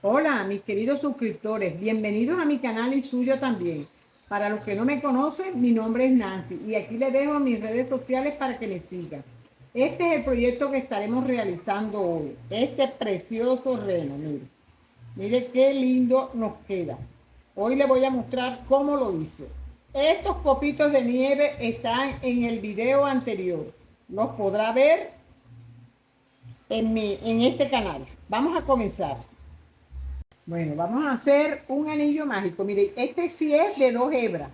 Hola, mis queridos suscriptores, bienvenidos a mi canal y suyo también. Para los que no me conocen, mi nombre es Nancy y aquí les dejo mis redes sociales para que me sigan. Este es el proyecto que estaremos realizando hoy. Este precioso reno, mire, mire qué lindo nos queda. Hoy les voy a mostrar cómo lo hice. Estos copitos de nieve están en el video anterior. Los podrá ver en este canal. Vamos a comenzar. Bueno, vamos a hacer un anillo mágico. Mire, este sí es de 2 hebras.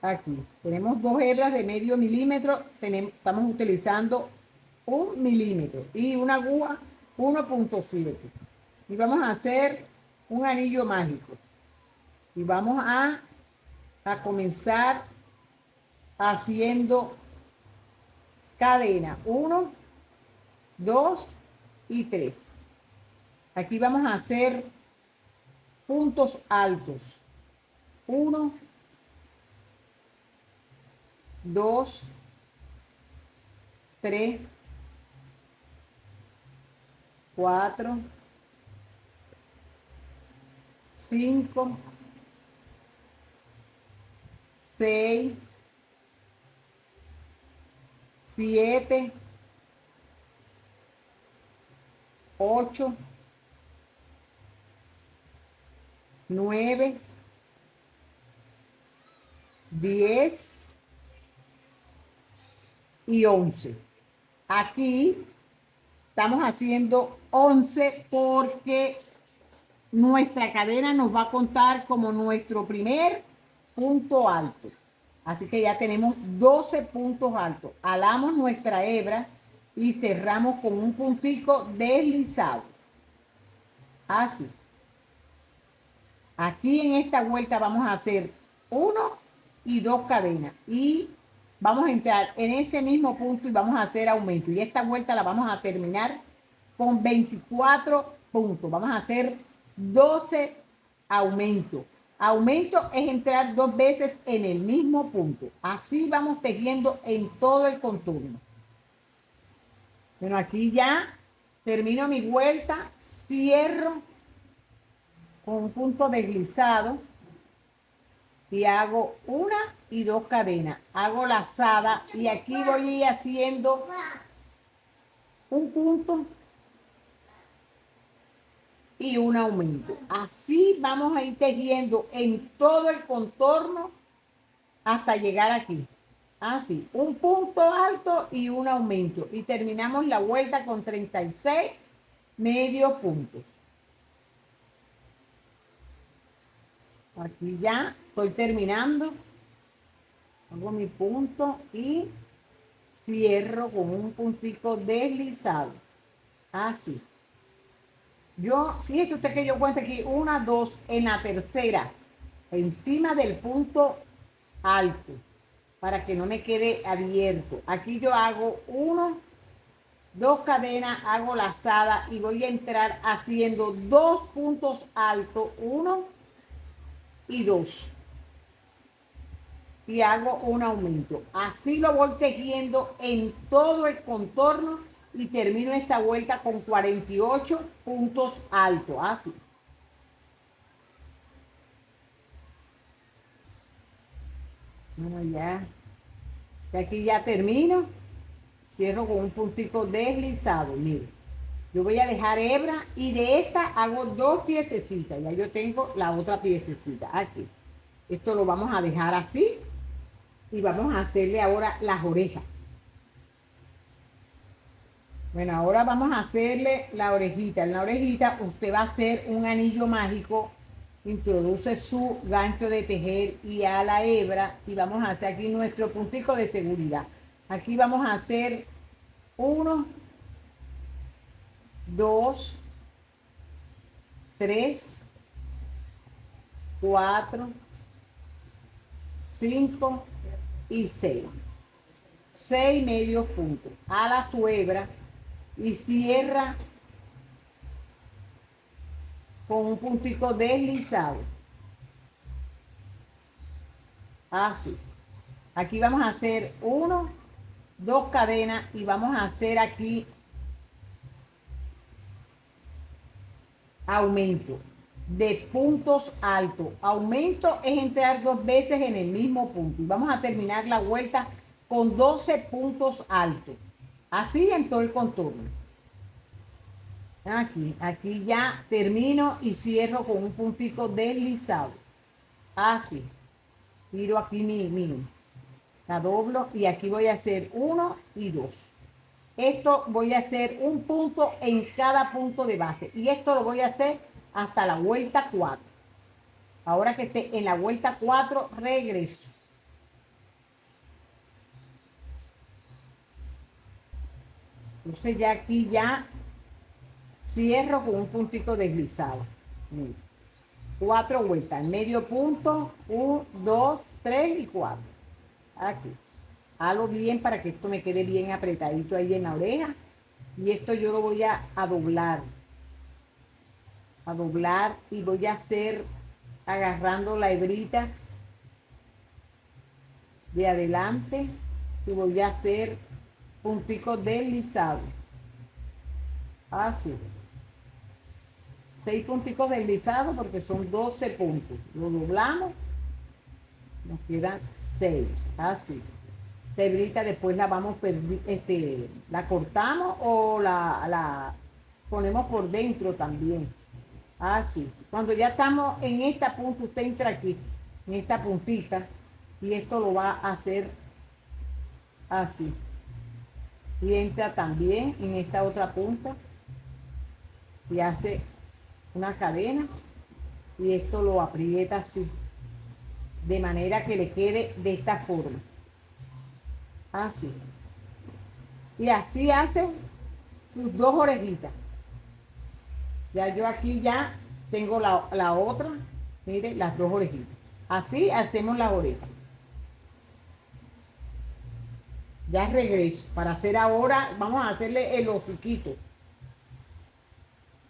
Aquí tenemos 2 hebras de medio milímetro. Estamos utilizando 1 milímetro y una aguja 1.7. Y vamos a hacer un anillo mágico. Y vamos a comenzar haciendo cadena. 1, 2 y 3. Aquí vamos a hacer puntos altos. 1, 2, 3, 4, 5, 6, 7, 8, 9, 10 y 11. Aquí estamos haciendo 11 porque nuestra cadena nos va a contar como nuestro primer punto alto. Así que ya tenemos 12 puntos altos. Alamos nuestra hebra y cerramos con un puntico deslizado. Así. Aquí en esta vuelta vamos a hacer 1 y 2 cadenas. Y vamos a entrar en ese mismo punto y vamos a hacer aumento. Y esta vuelta la vamos a terminar con 24 puntos. Vamos a hacer 12 aumentos. Aumento es entrar 2 veces en el mismo punto. Así vamos tejiendo en todo el contorno. Bueno, aquí ya termino mi vuelta, cierro con un punto deslizado y hago 1 y 2 cadenas. Hago lazada y aquí voy a ir haciendo un punto y un aumento. Así vamos a ir tejiendo en todo el contorno hasta llegar aquí. Así, un punto alto y un aumento. Y terminamos la vuelta con 36 medios puntos. Aquí ya estoy terminando. Hago mi punto y cierro con un puntito deslizado. Así. Fíjese usted que yo cuento aquí 1, 2, en la tercera, encima del punto alto, para que no me quede abierto. Aquí yo hago 1, 2 cadenas, hago lazada y voy a entrar haciendo 2 puntos altos, 1 y 2. Y hago un aumento. Así lo voy tejiendo en todo el contorno y termino esta vuelta con 48 puntos altos. Así. Bueno, ya. Y aquí ya termino. Cierro con un puntito deslizado. Mire. Yo voy a dejar hebra y de esta hago 2 piececitas. Ya yo tengo la otra piececita aquí. Esto lo vamos a dejar así y vamos a hacerle ahora las orejas. Bueno, ahora vamos a hacerle la orejita. En la orejita usted va a hacer un anillo mágico. Introduce su gancho de tejer y a la hebra y vamos a hacer aquí nuestro puntico de seguridad. Aquí vamos a hacer 1, 2, 3, 4, 5 y 6. 6 medios puntos. Ala su hebra y cierra con un puntico deslizado. Así. Aquí vamos a hacer 1, 2 cadenas y vamos a hacer aquí aumento de puntos altos. Aumento es entrar 2 veces en el mismo punto. Y vamos a terminar la vuelta con 12 puntos altos. Así en todo el contorno. Aquí ya termino y cierro con un puntico deslizado. Así. Tiro aquí mi la doblo y aquí voy a hacer 1 y 2. Esto voy a hacer un punto en cada punto de base y esto lo voy a hacer hasta la vuelta 4. Ahora que esté en la vuelta 4, regreso. Entonces ya aquí ya cierro con un puntito deslizado. 4 vueltas, en medio punto, 1, 2, 3 y 4. Aquí. Halo bien para que esto me quede bien apretadito ahí en la oreja. Y esto yo lo voy a doblar. A doblar y voy a hacer agarrando las hebritas de adelante y voy a hacer punticos deslizados. Así. 6 punticos deslizados porque son 12 puntos. Lo doblamos. Nos quedan 6. Así. La hebrita después la vamos la cortamos o la ponemos por dentro también. Así. Cuando ya estamos en esta punta, usted entra aquí, en esta puntita, y esto lo va a hacer así. Y entra también en esta otra punta y hace una cadena y esto lo aprieta así, de manera que le quede de esta forma. Así. Y así hace sus 2 orejitas. Ya yo aquí ya tengo la otra, mire, las 2 orejitas. Así hacemos las orejas. Ya regreso para hacer ahora, vamos a hacerle el hociquito.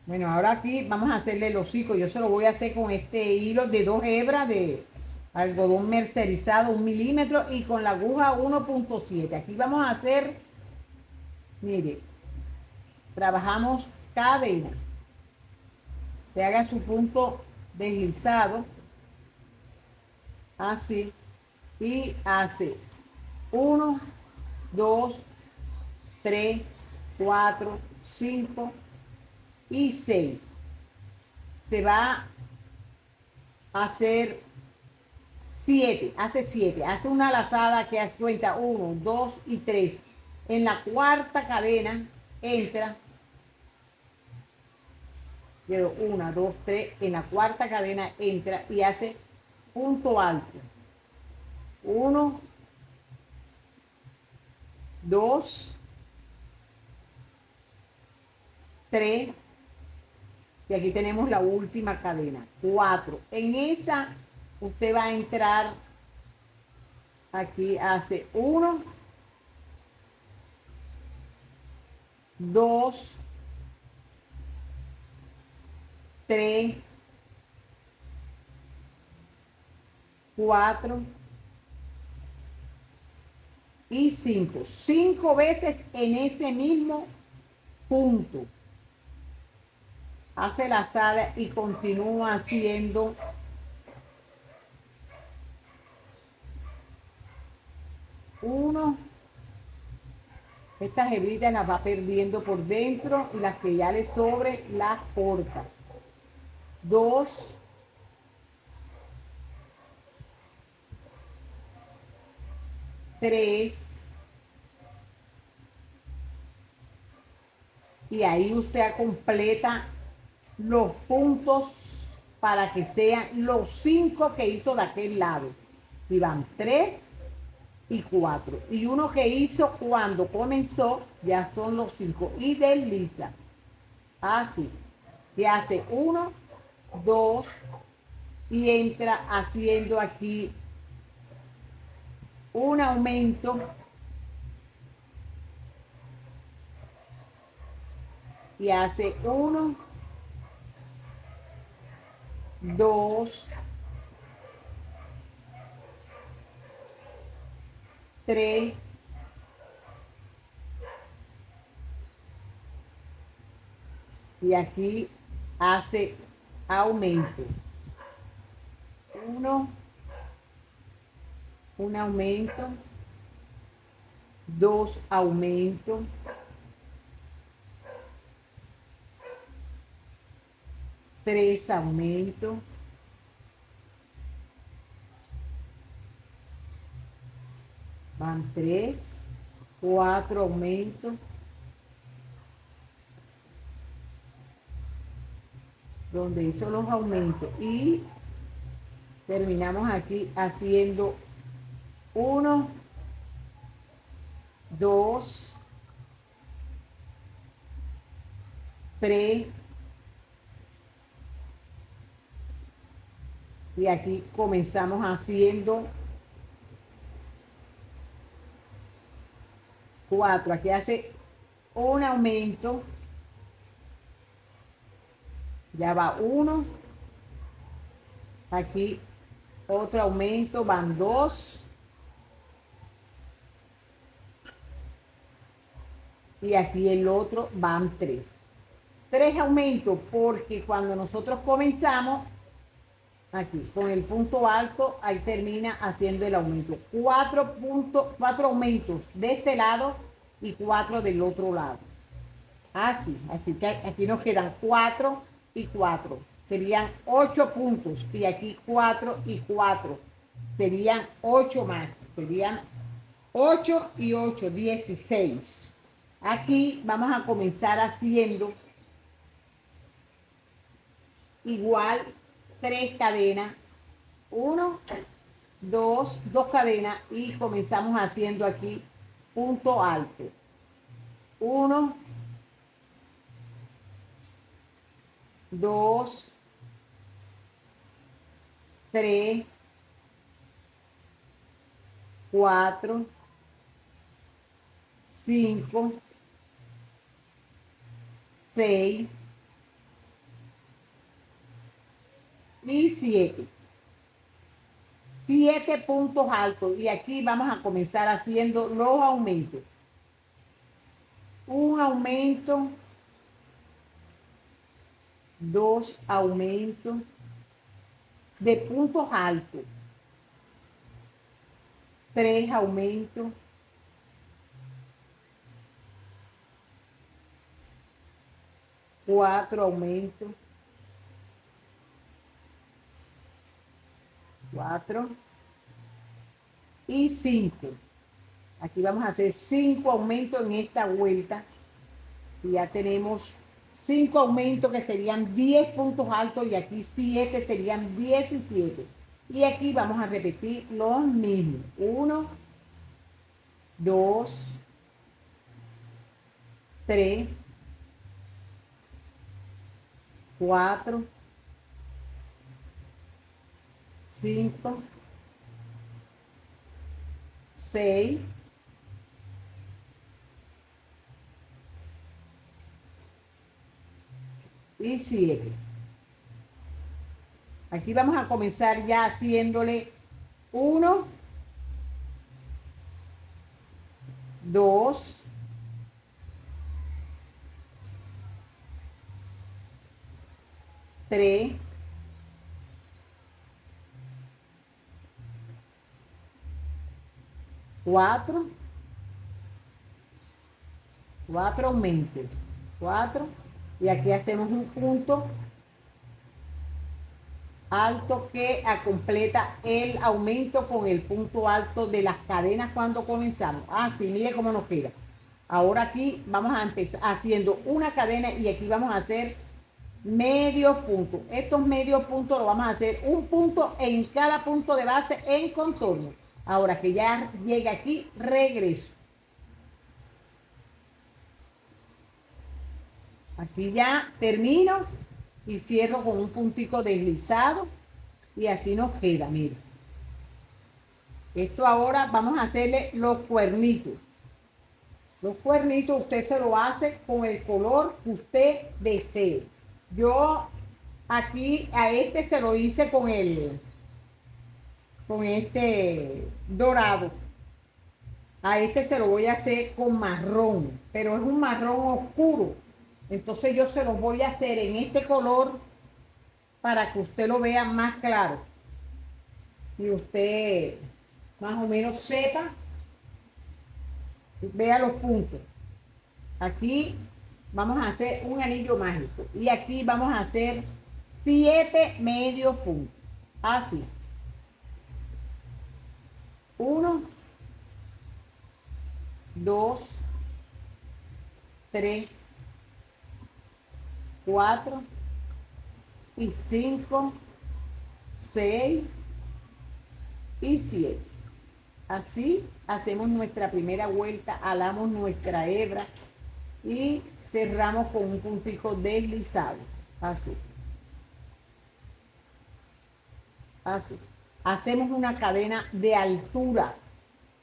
Bueno, ahora aquí vamos a hacerle el hocico. Yo se lo voy a hacer con este hilo de 2 hebras de algodón mercerizado, 1 milímetro y con la aguja 1.7. Aquí vamos a hacer, mire, trabajamos cadena. Se haga su punto deslizado, así, y hace 1, 2, 3, 4, 5 y 6. Se va a hacer 7, hace 7, hace una lazada que hace cuenta 1, 2 y 3. En la cuarta cadena entra, 1, 2, 3, en la cuarta cadena entra y hace punto alto. 1, 2, 3, y aquí tenemos la última cadena, 4. En esa usted va a entrar, aquí hace 1, 2, 3, 4 y 5. 5 veces en ese mismo punto. Hace la lazada y continúa haciendo 1. Estas hebritas las va perdiendo por dentro y las que ya le sobre las corta. 2, 3, y ahí usted completa los puntos para que sean los 5 que hizo de aquel lado. Y van 3 y 4. Y uno que hizo cuando comenzó, ya son los 5. Y desliza. Así. Que hace 1, 2 y entra haciendo aquí un aumento y hace 1, 2, 3, y aquí hace aumento. Un aumento, 2 aumento, 3 aumento, 3, 4 aumento, donde hizo los aumentos y terminamos aquí haciendo 1, 2, 3 y aquí comenzamos haciendo 4. Aquí hace un aumento, ya va 1, aquí otro aumento, van 2 y aquí el otro van 3. 3 aumentos porque cuando nosotros comenzamos aquí con el punto alto, ahí termina haciendo el aumento. 4 aumentos de este lado y 4 del otro lado. Así que aquí nos quedan 4 y 4. Serían 8 puntos. Y aquí 4 y 4. Serían 8 más. Serían 8 y 8, 16. Aquí vamos a comenzar haciendo igual 3 cadenas. 1, 2 cadenas y comenzamos haciendo aquí punto alto. 1, 2, 3, 4, 5, 6 y 7. 7 puntos altos y aquí vamos a comenzar haciendo los aumentos. Un aumento, 2 aumentos de puntos altos, 3 aumentos, 4 aumentos, 4 y 5. Aquí vamos a hacer 5 aumentos en esta vuelta y ya tenemos 5 aumentos que serían 10 puntos altos y aquí 7 serían 17. Y aquí vamos a repetir los mismos. 1, 2, 3, 4, 5, 6, 7. Aquí vamos a comenzar ya haciéndole 1, 2, 3, 4, 4 aumentos, 4 y aquí hacemos un punto alto que completa el aumento con el punto alto de las cadenas cuando comenzamos. Así, mire cómo nos queda. Ahora aquí vamos a empezar haciendo una cadena y aquí vamos a hacer medio punto. Estos medios puntos lo vamos a hacer un punto en cada punto de base en contorno. Ahora que ya llega aquí, regreso. Aquí ya termino y cierro con un puntico deslizado y así nos queda, mira. Esto ahora vamos a hacerle los cuernitos. Los cuernitos usted se lo hace con el color que usted desee. Yo aquí a este se lo hice con este dorado. A este se lo voy a hacer con marrón, pero es un marrón oscuro. Entonces yo se los voy a hacer en este color para que usted lo vea más claro y usted más o menos sepa, vea los puntos. Aquí vamos a hacer un anillo mágico y aquí vamos a hacer 7 medios puntos. Así. 1, 2, 3, 4 y 5, 6 y 7. Así hacemos nuestra primera vuelta, alamos nuestra hebra y cerramos con un puntico deslizado. Así. Así. Hacemos una cadena de altura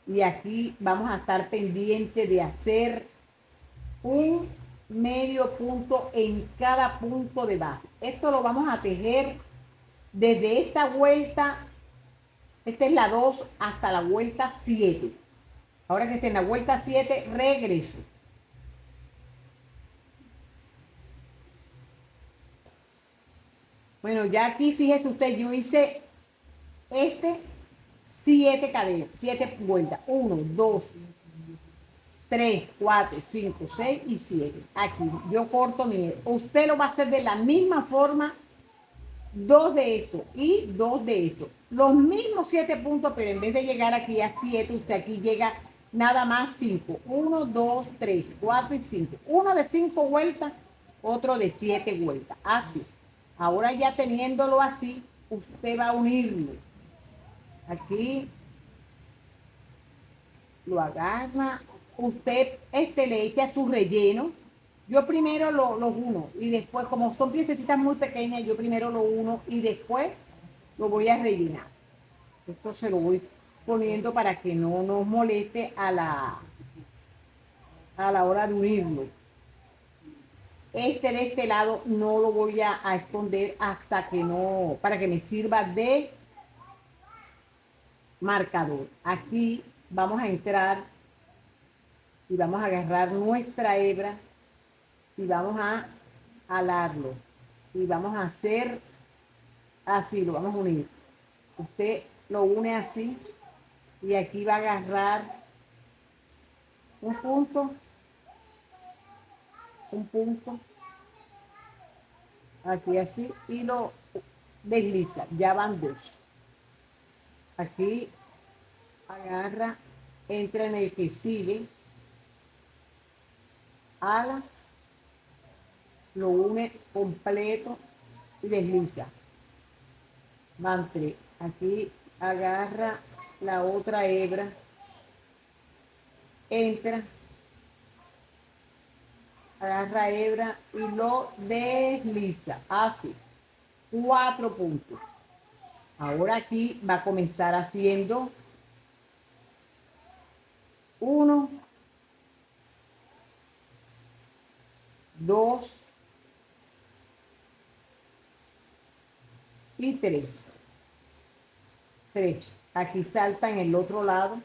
y aquí vamos a estar pendiente de hacer un medio punto en cada punto de base. Esto lo vamos a tejer desde esta vuelta, esta es la 2 hasta la vuelta 7. Ahora que esté en la vuelta 7, regreso. Bueno, ya aquí fíjese usted, yo hice 7 cadenas, 7 vueltas. 1, 2, 3, 4, 5, 6 y 7. Aquí yo corto mi. Usted lo va a hacer de la misma forma, 2 de esto y 2 de esto. Los mismos 7 puntos, pero en vez de llegar aquí a 7, usted aquí llega nada más 5. 1, 2, 3, 4 y 5. Uno de 5 vueltas, otro de 7 vueltas. Así. Ahora ya teniéndolo así, usted va a unirlo. Aquí lo agarra, usted le echa su relleno. Yo primero lo uno y después, como son piececitas muy pequeñas, yo primero lo uno y después lo voy a rellenar. Esto se lo voy poniendo para que no nos moleste a la hora de unirlo. De este lado no lo voy a esconder hasta que no, para que me sirva de marcador. Aquí vamos a entrar y vamos a agarrar nuestra hebra y vamos a alarlo y vamos a hacer así, lo vamos a unir. Usted lo une así y aquí va a agarrar un punto, aquí así y lo desliza. Ya van 2. Aquí agarra, entra en el que sigue, ala, lo une completo y desliza. Van 3. Aquí agarra la otra hebra, entra, agarra hebra y lo desliza. Así. 4 puntos. Ahora aquí va a comenzar haciendo 1, 2 y 3. 3. Aquí salta en el otro lado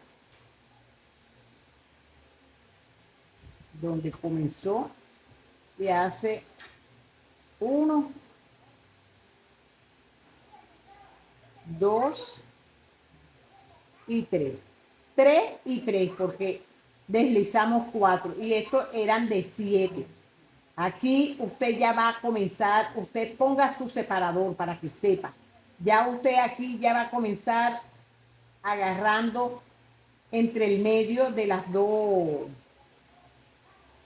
donde comenzó y hace 1, 2 y 3. 3 y 3 porque deslizamos 4 y estos eran de 7. Aquí usted ya va a comenzar, usted ponga su separador para que sepa. Ya usted aquí ya va a comenzar agarrando entre el medio de las dos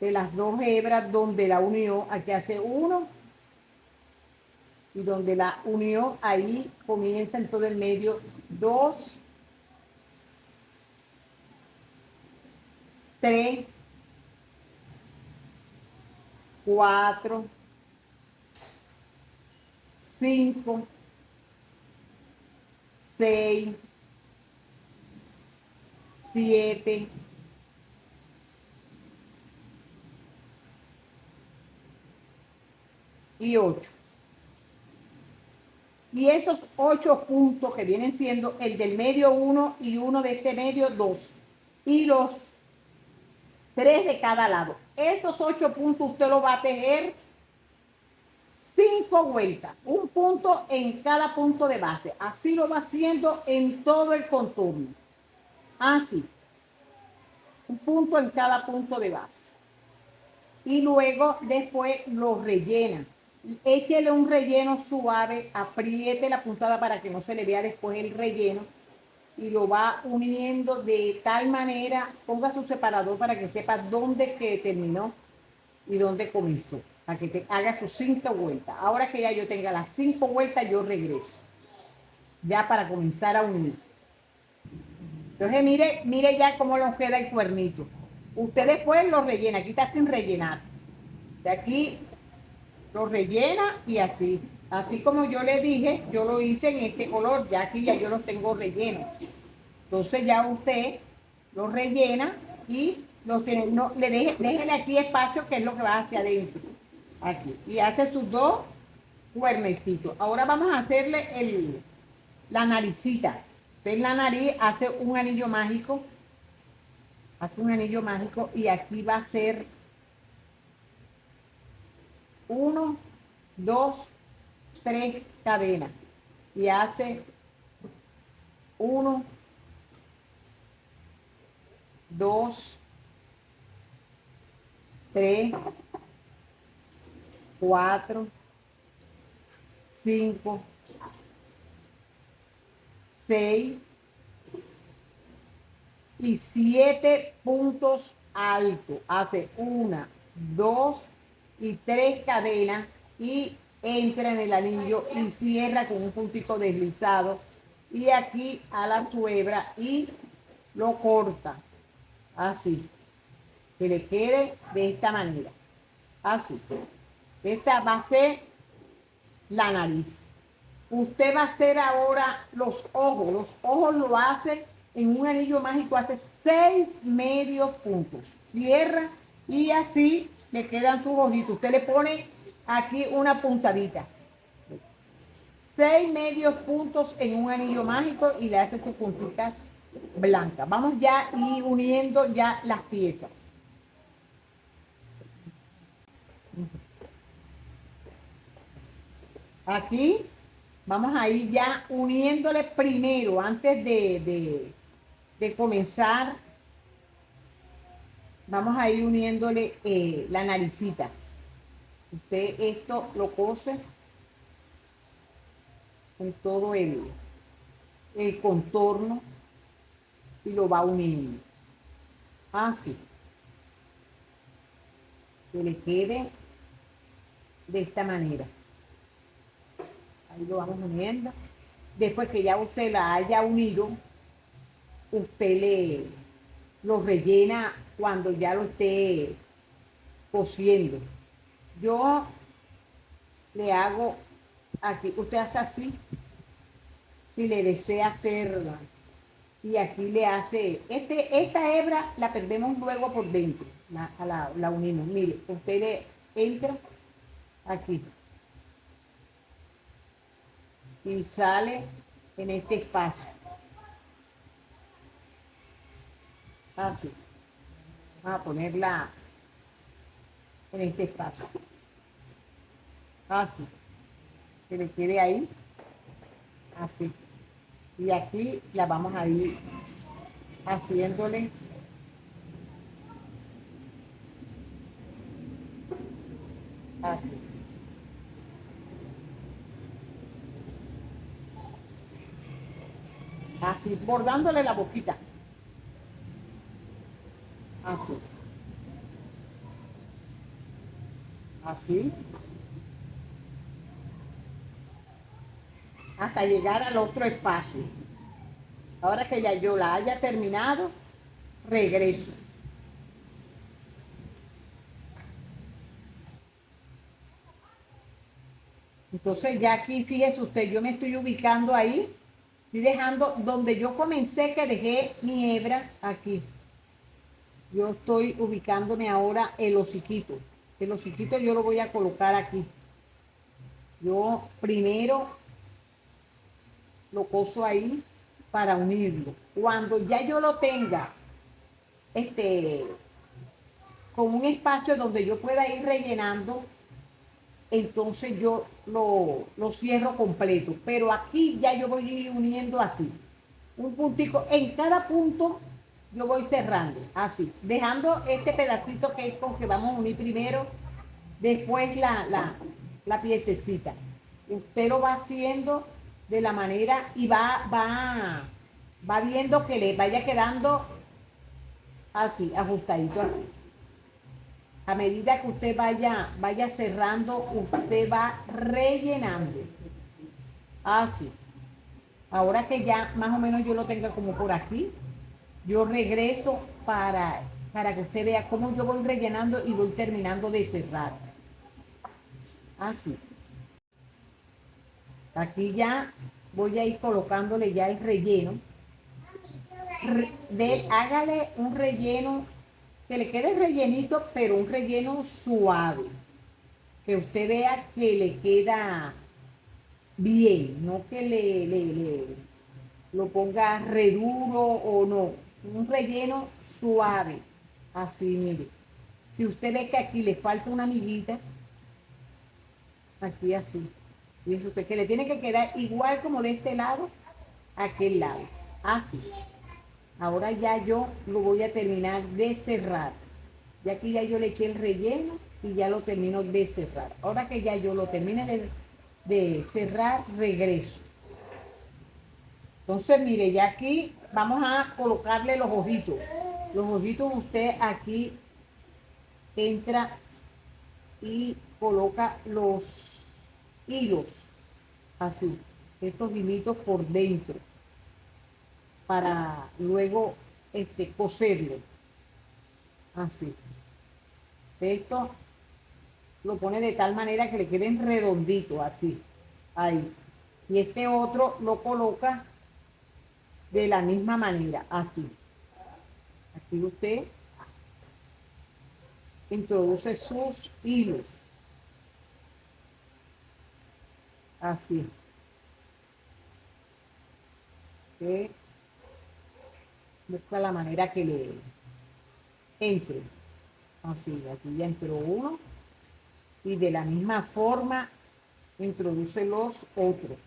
hebras donde la unió. Aquí hace 1 y donde la unió ahí comienza en todo el medio 2, 3, 4, 5, 6, 7, 8. Y esos 8 puntos que vienen siendo el del medio 1 y uno de este medio 2. Y los 3 de cada lado. esos 8 puntos usted lo va a tejer 5 vueltas, un punto en cada punto de base. Así lo va haciendo en todo el contorno. Así, un punto en cada punto de base. Y luego después lo rellena. Échele un relleno suave, apriete la puntada para que no se le vea después el relleno y lo va uniendo de tal manera, ponga su separador para que sepa dónde que terminó y dónde comenzó, para que te haga sus 5 vueltas. Ahora que ya yo tenga las 5 vueltas, yo regreso, ya para comenzar a unir. Entonces mire ya cómo nos queda el cuernito. Usted después lo rellena, aquí está sin rellenar. De aquí lo rellena y así. Así como yo le dije, yo lo hice en este color, ya aquí ya yo los tengo rellenos. Entonces ya usted lo rellena y lo tiene, no, déjele aquí espacio, que es lo que va hacia adentro. Aquí. Y hace sus 2 cuernecitos. Ahora vamos a hacerle la naricita. Usted en la nariz hace un anillo mágico. Hace un anillo mágico y aquí va a ser 1, 2, 3 cadenas. Y hace 1, 2, 3, 4, 5, 6 y 7 puntos altos. Hace 1, 2 y 3 cadenas y entra en el anillo y cierra con un puntito deslizado y aquí a la suebra y lo corta así, que le quede de esta manera, así. Esta va a ser la nariz. Usted va a hacer ahora los ojos lo hace en un anillo mágico, hace 6 medios puntos, cierra y así le quedan sus ojitos. Usted le pone aquí una puntadita, 6 medios puntos en un anillo mágico y le hace sus puntitas blancas. Vamos ya y uniendo ya las piezas. Aquí vamos a ir ya uniéndole primero, antes de comenzar, vamos a ir uniéndole la naricita. Usted esto lo cose en todo el contorno y lo va uniendo. Así. Que le quede de esta manera. Ahí lo vamos uniendo. Después que ya usted la haya unido, usted lo rellena cuando ya lo esté cosiendo. Yo le hago aquí, usted hace así, si le desea hacerla. Y aquí le hace, esta hebra la perdemos luego por dentro, la unimos. Mire, usted le entra aquí y sale en este espacio. Así. Vamos a ponerla en este espacio. Así. Que le quede ahí. Así. Y aquí la vamos a ir haciéndole así. Así, bordándole la boquita. Así. Así. Hasta llegar al otro espacio. Ahora que ya yo la haya terminado, regreso. Entonces ya aquí, fíjese usted, yo me estoy ubicando ahí, estoy dejando donde yo comencé, que dejé mi hebra aquí. Yo estoy ubicándome ahora el hociquito. El hociquito yo lo voy a colocar aquí. Yo primero lo coso ahí para unirlo. Cuando ya yo lo tenga con un espacio donde yo pueda ir rellenando, entonces yo lo cierro completo. Pero aquí ya yo voy a ir uniendo así. Un puntico, en cada punto yo voy cerrando, así. Dejando este pedacito que es con que vamos a unir primero, después la piececita. Usted lo va haciendo de la manera y va viendo que le vaya quedando así, ajustadito así. A medida que usted vaya cerrando, usted va rellenando. Así. Ahora que ya más o menos yo lo tenga como por aquí, yo regreso para que usted vea cómo yo voy rellenando y voy terminando de cerrar. Así. Aquí ya voy a ir colocándole ya el relleno. Hágale un relleno que le quede rellenito, pero un relleno suave. Que usted vea que le queda bien, no que lo ponga re duro o no. Un relleno suave. Así, mire. Si usted ve que aquí le falta una amiguita, aquí así. Dice usted que le tiene que quedar igual como de este lado a aquel lado. Así. Ahora ya yo lo voy a terminar de cerrar. Ya aquí ya yo le eché el relleno y ya lo termino de cerrar. Ahora que ya yo lo termine de cerrar, regreso. Entonces, mire, ya aquí vamos a colocarle los ojitos. Los ojitos usted aquí entra y coloca los hilos, así, estos hilitos por dentro, para luego coserlo, así. Esto lo pone de tal manera que le queden redonditos, así, ahí. Y este otro lo coloca de la misma manera, así. Aquí usted introduce sus hilos, así. Usted busca la manera que le entre, así. Aquí ya entró uno y de la misma forma introduce los otros.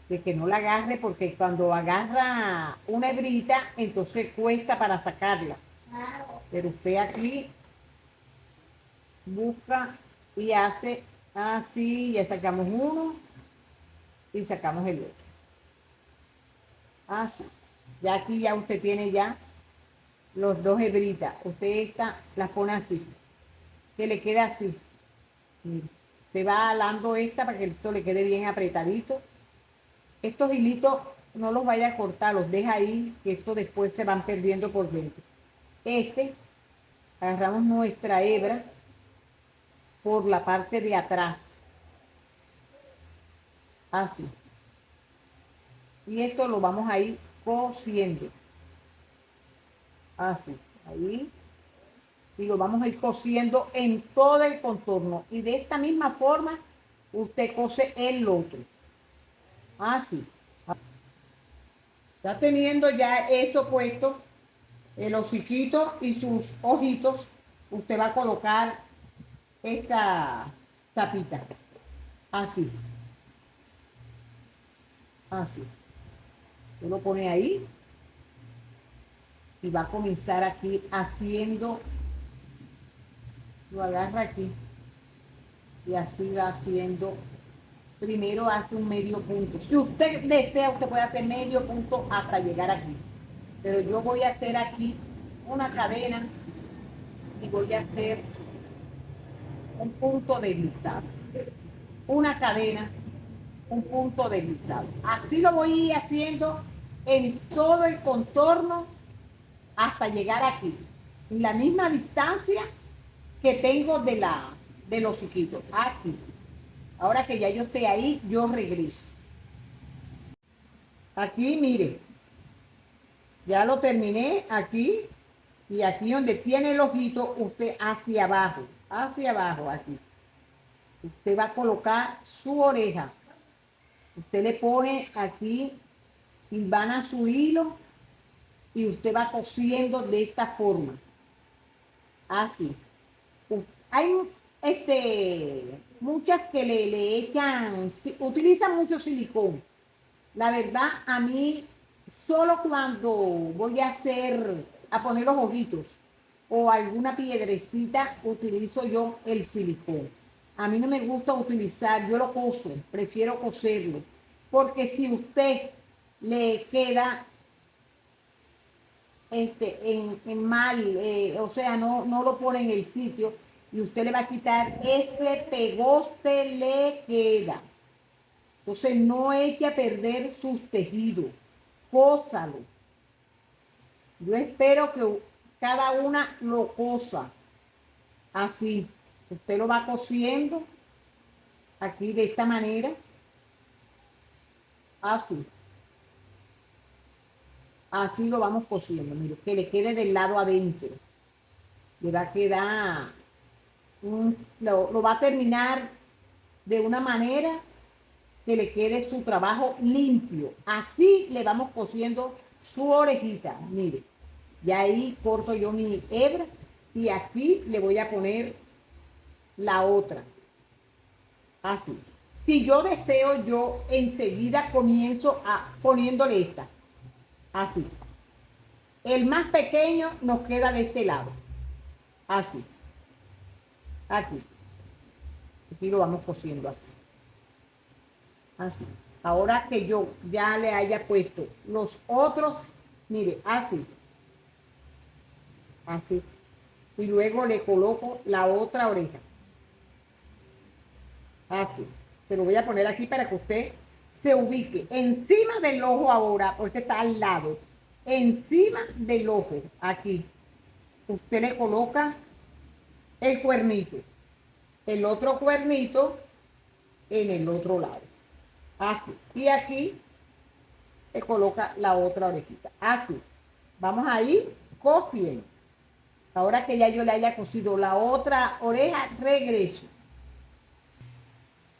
De que no la agarre, porque cuando agarra una hebrita, entonces cuesta para sacarla. Pero usted aquí busca y hace así, ya sacamos uno y sacamos el otro. Así. Ya aquí ya usted tiene ya los dos hebritas. Usted esta las pone así, que le quede así. Mire, usted va alando esta para que esto le quede bien apretadito. Estos hilitos no los vaya a cortar, los deja ahí, que estos después se van perdiendo por dentro. Agarramos nuestra hebra por la parte de atrás, así. Y esto lo vamos a ir cosiendo, así, ahí. Y lo vamos a ir cosiendo en todo el contorno. Y de esta misma forma, usted cose el otro, así. Ya teniendo ya eso puesto, el hociquito y sus ojitos, usted va a colocar esta tapita, así, así. Usted lo pone ahí y va a comenzar aquí haciendo, lo agarra aquí y así va haciendo. Primero hace un medio punto. Si usted desea, usted puede hacer medio punto hasta llegar aquí. Pero yo voy a hacer aquí una cadena y voy a hacer un punto deslizado. Una cadena, un punto deslizado. Así lo voy a ir haciendo en todo el contorno hasta llegar aquí. En la misma distancia que tengo de los hociquitos. Aquí. Ahora que ya yo esté ahí, yo regreso. Aquí, mire, ya lo terminé aquí. Y aquí donde tiene el ojito, usted hacia abajo aquí. Usted va a colocar su oreja. Usted le pone aquí, hilvana su hilo y usted va cosiendo de esta forma. Así. Hay muchas que le echan, utilizan mucho silicón. La verdad, a mí, solo cuando voy a poner los ojitos o alguna piedrecita, utilizo yo el silicón. A mí no me gusta utilizar, yo lo coso, prefiero coserlo. Porque si usted le queda en mal, o sea, no lo pone en el sitio y usted le va a quitar ese pegoste, le queda. Entonces no eche a perder sus tejidos, cósalo. Yo espero que cada una lo cosa así. Usted lo va cosiendo aquí de esta manera, así. Así lo vamos cosiendo, mire, que le quede del lado adentro. Le va a quedar, lo va a terminar de una manera que le quede su trabajo limpio. Así le vamos cosiendo su orejita, mire. Y ahí corto yo mi hebra y aquí le voy a poner la otra. Así. Si yo deseo, yo enseguida comienzo poniéndole esta. Así. El más pequeño nos queda de este lado. Así. Aquí. Aquí lo vamos cosiendo así. Así. Ahora que yo ya le haya puesto los otros, mire, así. Así. Y luego le coloco la otra oreja. Así. Se lo voy a poner aquí para que usted se ubique encima del ojo ahora, porque está al lado. Encima del ojo, aquí. Usted le coloca el cuernito. El otro cuernito en el otro lado. Así. Y aquí le coloca la otra orejita. Así. Vamos a ir cosiendo. Ahora que ya yo le haya cosido la otra oreja, regreso.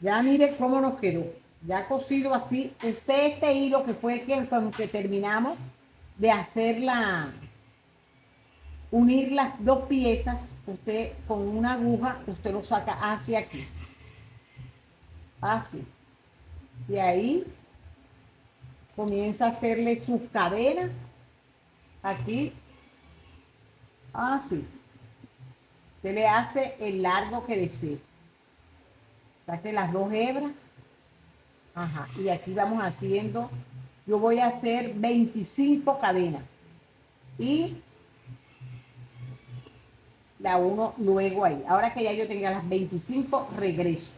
Ya mire cómo nos quedó. Ya cosido así. Usted este hilo que fue con que terminamos de unir las dos piezas, usted con una aguja, usted lo saca hacia aquí. Así. Y ahí comienza a hacerle sus cadenas. Aquí. Así. Usted le hace el largo que desee. Saque las dos hebras. Ajá. Y aquí vamos haciendo. Yo voy a hacer 25 cadenas. Y la uno luego ahí. Ahora que ya yo tenga las 25, regreso.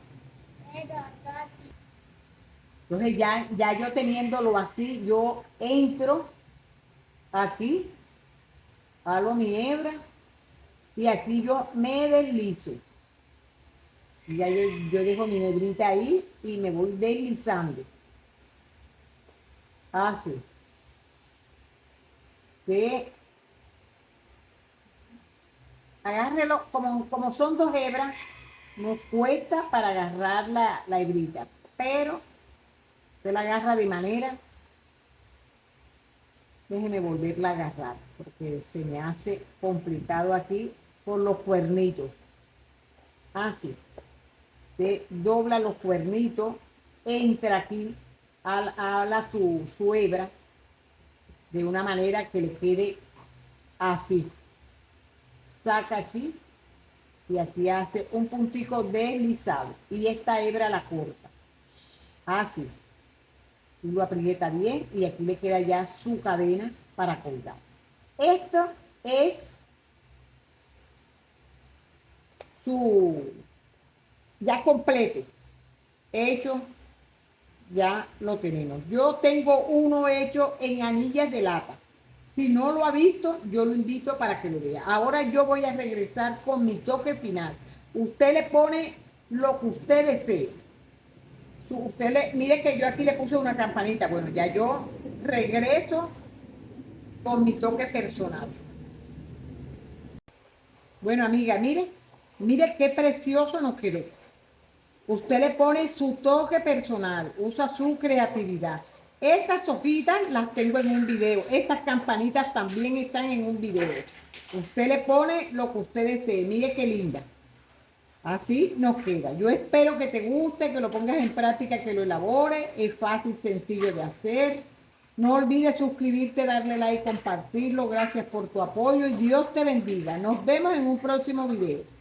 Entonces ya yo teniéndolo así, yo entro aquí, hago mi hebra y aquí yo me deslizo. Y ya yo dejo mi hebrita ahí y me voy deslizando. Así. Que agárrelo, como son dos hebras, nos cuesta para agarrar la hebrita, pero usted la agarra de manera, déjeme volverla a agarrar, porque se me hace complicado aquí por los cuernitos. Así. Usted dobla los cuernitos, entra aquí, a su hebra, de una manera que le quede así. Saca aquí y aquí hace un puntico deslizado y esta hebra la corta así y lo aprieta bien y aquí le queda ya su cadena para colgar. Esto es su ya completo hecho, ya lo tenemos. Yo tengo uno hecho en anillas de lata. Si no lo ha visto, yo lo invito para que lo vea. Ahora yo voy a regresar con mi toque final. Usted le pone lo que usted desee. Mire que yo aquí le puse una campanita. Bueno, ya yo regreso con mi toque personal. Bueno, amiga, mire qué precioso nos quedó. Usted le pone su toque personal, usa su creatividad. Estas hojitas las tengo en un video. Estas campanitas también están en un video. Usted le pone lo que usted desee. Mire qué linda. Así nos queda. Yo espero que te guste, que lo pongas en práctica, que lo elabores. Es fácil, sencillo de hacer. No olvides suscribirte, darle like, compartirlo. Gracias por tu apoyo y Dios te bendiga. Nos vemos en un próximo video.